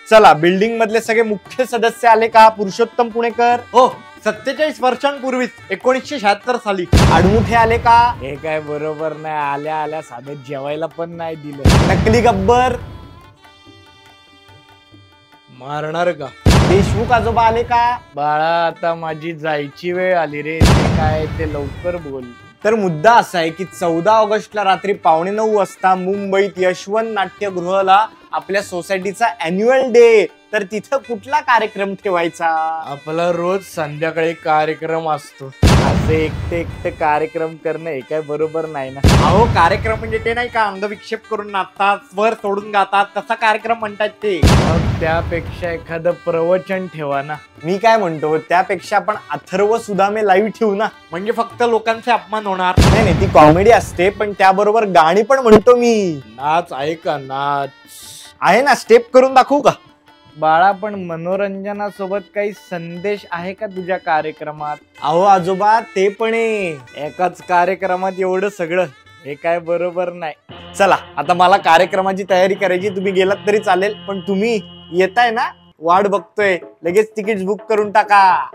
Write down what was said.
चला, बिल्डिंग मधले सगळे मुख्य सदस्य आले का? पुरुषोत्तम पुणेकर हो, 47 वर्षांपूर्वीच 1976 साली. आडमुठे आले का? हे काय बरोबर नाही, आल्या आल्या साधे जेवायला पण नाही दिलं. नकली गब्बर मारणार का? देशमुख आजोबा आले का? बाळा, आता माझी जायची वेळ आली रे. ते काय ते लवकर बोल. तर मुद्दा असा आहे की 14 ऑगस्टला रात्री 8:45 वाजता मुंबईत यशवंत नाट्यगृहाला आपल्या सोसायटीचा अॅन्युअल डे. तर तिथं कुठला कार्यक्रम ठेवायचा? आपला रोज संध्याकाळी कार्यक्रम असतो. असे एकटे एकटे कार्यक्रम करणं हे काय बरोबर नाही ना. अहो, कार्यक्रम म्हणजे ते नाही का अंगविक्षेप करून नाचतात, स्वर सोडून गातात, तसा कार्यक्रम म्हणतात ते. मग त्यापेक्षा एखादं प्रवचन ठेवा ना. मी काय म्हणतो, त्यापेक्षा आपण अथर्व सुदामे लाईव्ह ठेवू ना. म्हणजे फक्त लोकांचे अपमान होणार. नाही नाही, ती कॉमेडी असते, पण त्याबरोबर गाणी पण म्हणतो मी. नाच आहे का? नाच आहे ना, स्टेप करून दाखवू का? बाळा, पण मनोरंजनासोबत काही संदेश आहे का तुझ्या कार्यक्रमात? अहो आजोबा, ते पण आहे. एकाच कार्यक्रमात एवढं सगळं, हे काय बरोबर नाही. चला, आता मला कार्यक्रमाची तयारी करायची. तुम्ही गेलात तरी चालेल, पण तुम्ही येताय ना? वाट बघतोय. लगेच तिकीट बुक करून टाका.